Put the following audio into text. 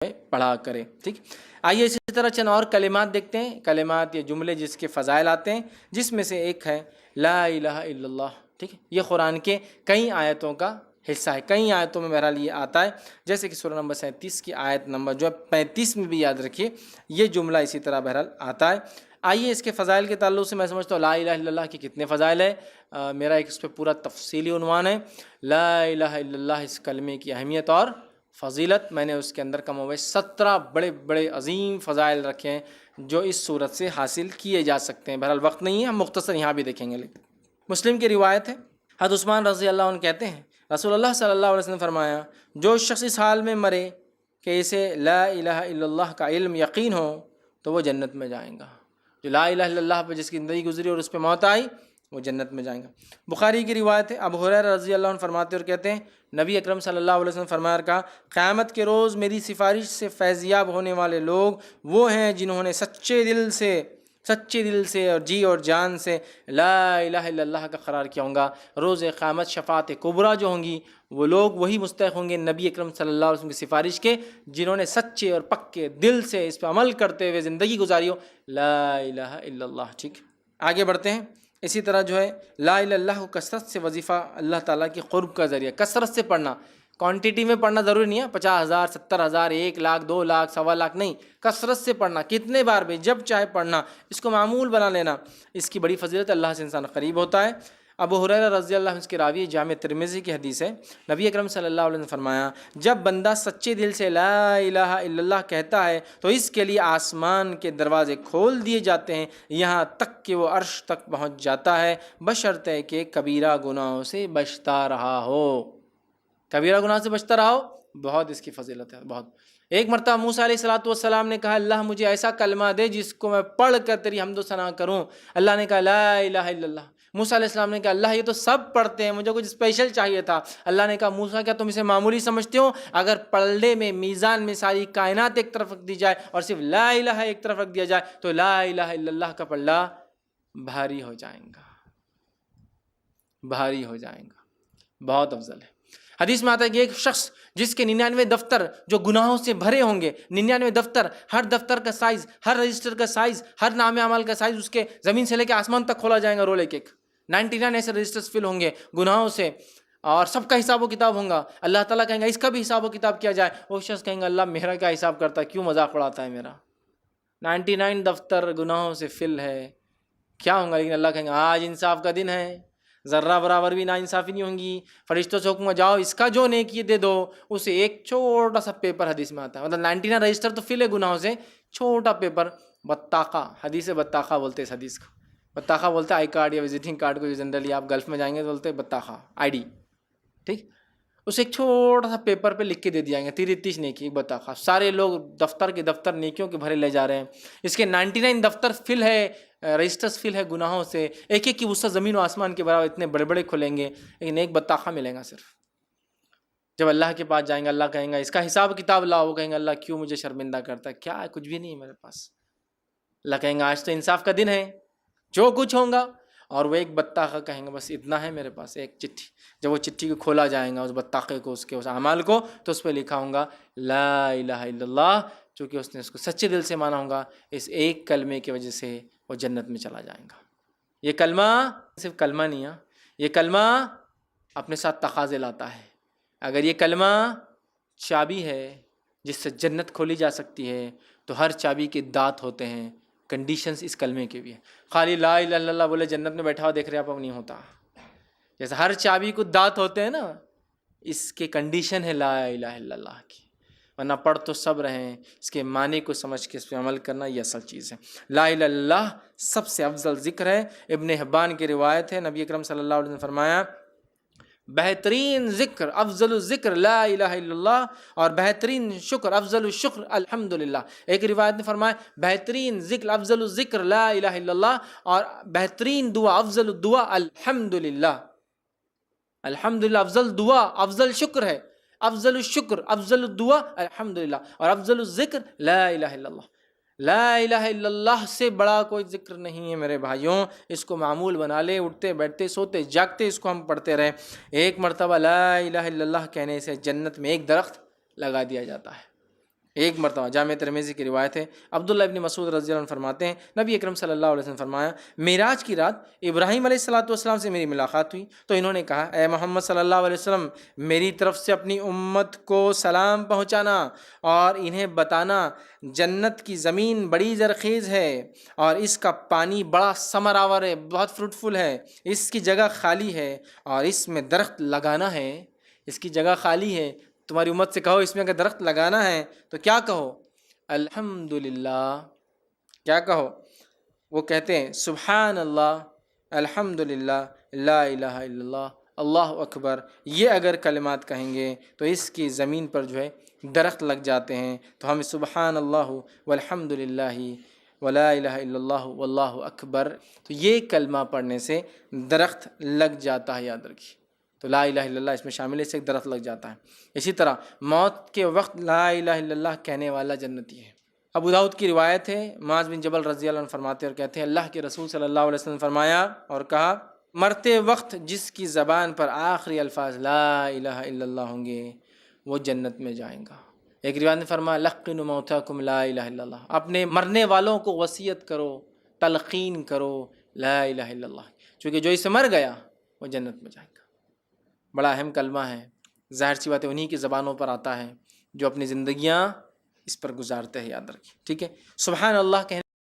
پڑھا کرے. ٹھیک. آئیے اسی طرح چند اور کلمات دیکھتے ہیں، کلمات یا جملے جس کے فضائل آتے ہیں، جس میں سے ایک ہے لا الہ الا اللہ. ٹھیک ہے، یہ قرآن کے کئی آیتوں کا حصہ ہے، کئی آیتوں میں بہرحال یہ آتا ہے، جیسے کہ سورہ نمبر 37 کی آیت نمبر جو ہے 35 میں بھی یاد رکھیے یہ جملہ اسی طرح بہرحال آتا ہے. آئیے اس کے فضائل کے تعلق سے میں سمجھتا ہوں لا الہ الا اللہ کے کتنے فضائل ہیں. میرا ایک اس پہ پورا تفصیلی عنوان ہے، لا الہ الا اللہ، اس کلمے کی اہمیت اور فضیلت. میں نے اس کے اندر کم و بیش 17 بڑے بڑے عظیم فضائل رکھے ہیں جو اس صورت سے حاصل کیے جا سکتے ہیں. بہرحال وقت نہیں ہے، ہم مختصر یہاں بھی دیکھیں گے. لیکن مسلم کی روایت ہے، حضرت عثمان رضی اللہ عنہ کہتے ہیں رسول اللہ صلی اللہ علیہ وسلم نے فرمایا جو شخص اس حال میں مرے کہ اسے لا الہ الا اللہ کا علم یقین ہو تو وہ جنت میں جائیں گا. جو لا الہ الا اللہ پہ جس کی زندگی گزری اور اس پہ موت آئی وہ جنت میں جائیں گا. بخاری کی روایت ہے، ابو ہریرہ رضی اللہ عنہ فرماتے اور کہتے ہیں نبی اکرم صلی اللہ علیہ وسلم فرمایا کہا قیامت کے روز میری سفارش سے فیضیاب ہونے والے لوگ وہ ہیں جنہوں نے سچے دل سے اور جی اور جان سے لا الہ الا اللہ کا قرار کیا ہوں گا. روز قیامت شفاعت کبریٰ جو ہوں گی وہ لوگ وہی مستحق ہوں گے نبی اکرم صلی اللہ علیہ وسلم کی سفارش کے جنہوں نے سچے اور پکے دل سے اس پہ عمل کرتے ہوئے زندگی گزاری ہو لا الہ الا اللہ. ٹھیک، آگے بڑھتے ہیں. اسی طرح جو ہے لا الہ الا اللہ کو کثرت سے وظیفہ اللہ تعالیٰ کی قرب کا ذریعہ، کثرت سے پڑھنا، کوانٹیٹی میں پڑھنا ضروری نہیں ہے، 50,000 70,000 1 لاکھ 2 لاکھ 1.25 لاکھ نہیں، کثرت سے پڑھنا، کتنے بار بھی جب چاہے پڑھنا، اس کو معمول بنا لینا، اس کی بڑی فضیلت، اللہ سے انسان قریب ہوتا ہے. ابو ہریرہ رضی اللہ عنہ اس کی راوی جامع ترمذی کی حدیث ہے، نبی اکرم صلی اللہ علیہ وسلم نے فرمایا جب بندہ سچے دل سے لا الہ الا اللہ کہتا ہے تو اس کے لیے آسمان کے دروازے کھول دیے جاتے ہیں یہاں تک کہ وہ عرش تک پہنچ جاتا ہے بشرطے کہ کبیرہ گناہوں سے بچتا رہا ہو. کبیرہ گناہ سے بچتا رہا ہو، بہت اس کی فضیلت ہے. بہت. ایک مرتبہ موسیٰ علیہ السلام نے کہا اللہ مجھے ایسا کلمہ دے جس کو میں پڑھ کر تیری حمد و ثنا کروں. اللہ نے کہا لا الہ الا اللہ. موسیٰ علیہ السلام نے کہا اللہ یہ تو سب پڑھتے ہیں، مجھے کچھ اسپیشل چاہیے تھا. اللہ نے کہا موسیٰ کیا تم اسے معمولی سمجھتے ہو؟ اگر پلڑے میں میزان میں ساری کائنات ایک طرف رکھ دی جائے اور صرف لا الہ ایک طرف رکھ دیا جائے تو لا الہ الا اللہ کا پلڑا بھاری ہو جائے گا، بھاری ہو جائے گا. بہت افضل ہے. حدیث میں آتا ہے کہ ایک شخص جس کے 99 دفتر جو گناہوں سے بھرے ہوں گے، 99 دفتر، ہر دفتر کا سائز، ہر رجسٹر کا سائز، ہر نام عمل کا سائز اس کے زمین سے لے کے آسمان تک کھولا جائے گا رول ایک ایک. 99 ایسے رجسٹرز فل ہوں گے گناہوں سے اور سب کا حساب و کتاب ہوں گا. اللہ تعالیٰ کہیں گا اس کا بھی حساب و کتاب کیا جائے. وہ شخص کہیں گا اللہ میرا کیا حساب کرتا ہے، کیوں مذاق اڑاتا ہے میرا، 99 دفتر گناہوں سے فل ہے، کیا ہوں گا. لیکن اللہ کہیں گا آج انصاف کا دن ہے، ذرہ برابر بھی ناانصافی نہیں ہوں گی. فرشتوں سے حکم جاؤ اس کا جو نیکی دے دو، اسے ایک چھوٹا سا پیپر، حدیث میں آتا ہے مطلب 99 رجسٹر تو فل ہے گناہوں سے، چھوٹا پیپر بطاقہ، حدیث بطاقہ بولتے اس حدیث کو. بطاقہ بولتے آئی کارڈ یا وزٹنگ کارڈ کو جو جنرلی آپ گلف میں جائیں گے تو بولتے بطاقہ، آئی ڈی. ٹھیک، اسے ایک چھوٹا سا پیپر پہ لکھ کے دے دیا گیا 33 نیکی، ایک بطاقہ. سارے لوگ دفتر کے دفتر نیکیوں کے بھرے لے جا رہے ہیں. اس کے 99 دفتر فل ہے، رجسٹرز فل ہے گناہوں سے، ایک ایک کی وسعت زمین و آسمان کے برابر اتنے بڑے بڑے کھلیں گے، لیکن ایک بطاقہ ملے گا صرف. جب اللہ کے پاس جائیں گے اللہ کہیں گا اس کا حساب کتاب لاؤ. وہ کہیں گا اللہ کیوں مجھے شرمندہ کرتا ہے، کیا ہے کچھ بھی نہیں ہے میرے پاس. اللہ کہیں گا آج تو انصاف کا دن ہے، جو کچھ ہوگا. اور وہ ایک بطاقہ کہیں گے بس اتنا ہے میرے پاس، ایک چٹھی. جب وہ چٹھی کو کھولا جائے گا اس بطاقے کو، اس کے اس اعمال کو، تو اس پہ لکھا ہوگا لا الہ الا اللہ. چونکہ اس نے اس کو سچے دل سے مانا ہوگا، اس ایک کلمے کی وجہ سے وہ جنت میں چلا جائے گا. یہ کلمہ صرف کلمہ نہیں ہے، یہ کلمہ اپنے ساتھ تقاضے لاتا ہے. اگر یہ کلمہ چابی ہے جس سے جنت کھولی جا سکتی ہے تو ہر چابی کے دانت ہوتے ہیں. کنڈیشنز اس کلمے کے بھی ہیں. خالی لا الہ الا اللہ بولے جنت میں بیٹھا ہوا دیکھ رہے آپ نہیں ہوتا. جیسے ہر چابی کو دانت ہوتے ہیں نا، اس کے کنڈیشن ہے لا الہ الا اللہ کی. ورنہ پڑھ تو سب رہیں، اس کے معنی کو سمجھ کے اس پہ عمل کرنا یہ اصل چیز ہے. لا الہ الا اللہ سب سے افضل ذکر ہے. ابن حبان کی روایت ہے، نبی اکرم صلی اللہ علیہ وسلم نے فرمایا بہترین ذکر افضل الذکر لا الہ الا اللہ، اور بہترین شکر افضل الشکر الحمدللہ. ایک روایت نے فرمایا بہترین ذکر افضل الذکر لا الہ الا اللہ، اور بہترین دعا افضل الدعا الحمدللہ. الحمدللہ افضل دعا، افضل شکر ہے، افضل الشکر افضل الدعا الحمدللہ، اور افضل الذکر لا الہ الا اللہ. لا الہ الا اللہ سے بڑا کوئی ذکر نہیں ہے میرے بھائیوں. اس کو معمول بنا لے، اٹھتے بیٹھتے سوتے جاگتے اس کو ہم پڑھتے رہیں. ایک مرتبہ لا الہ الا اللہ کہنے سے جنت میں ایک درخت لگا دیا جاتا ہے. ایک مرتبہ جامع ترمذی کی روایت ہے، عبداللہ ابن مسعود رضی اللہ عنہ فرماتے ہیں نبی اکرم صلی اللہ علیہ وسلم نے فرمایا معراج کی رات ابراہیم علیہ الصلوۃ والسلام سے میری ملاقات ہوئی تو انہوں نے کہا اے محمد صلی اللہ علیہ وسلم میری طرف سے اپنی امت کو سلام پہنچانا اور انہیں بتانا جنت کی زمین بڑی زرخیز ہے اور اس کا پانی بڑا ثمر آور ہے، بہت فروٹفل ہے، اس کی جگہ خالی ہے اور اس میں درخت لگانا ہے، اس کی جگہ خالی ہے، تمہاری امت سے کہو اس میں اگر درخت لگانا ہے تو کیا کہو؟ الحمدللہ۔ کیا کہو؟ وہ کہتے ہیں سبحان اللہ، الحمدللہ، لا الہ الا اللہ، اللہ اکبر، یہ اگر کلمات کہیں گے تو اس کی زمین پر جو ہے درخت لگ جاتے ہیں۔ تو ہم سبحان اللہ والحمدللہ ولا الہ الا اللہ واللہ اکبر، تو یہ کلمہ پڑھنے سے درخت لگ جاتا ہے، یاد رکھیے۔ تو لا الہ الا اللہ اس میں شامل ہے، اس سے ایک درخت لگ جاتا ہے۔ اسی طرح موت کے وقت لا الہ الا اللہ کہنے والا جنتی ہے۔ ابو داؤد کی روایت ہے، معاذ بن جبل رضی اللہ عنہ فرماتے اور کہتے ہیں اللہ کے رسول صلی اللہ علیہ وسلم نے فرمایا اور کہا مرتے وقت جس کی زبان پر آخری الفاظ لا الہ الا اللہ ہوں گے وہ جنت میں جائیں گا۔ ایک روایت میں فرمایا لقنوا موتاکم لا الہ الا اللہ، اپنے مرنے والوں کو وصیت کرو، تلقین کرو لا الہ الا اللہ، چونکہ جو اسے مر گیا وہ جنت میں جائے گا۔ بڑا اہم کلمہ ہے، ظاہر سی بات ہے انہی کی زبانوں پر آتا ہے جو اپنی زندگیاں اس پر گزارتے ہیں، یاد رکھیں، ٹھیک ہے۔ سبحان اللہ کہنے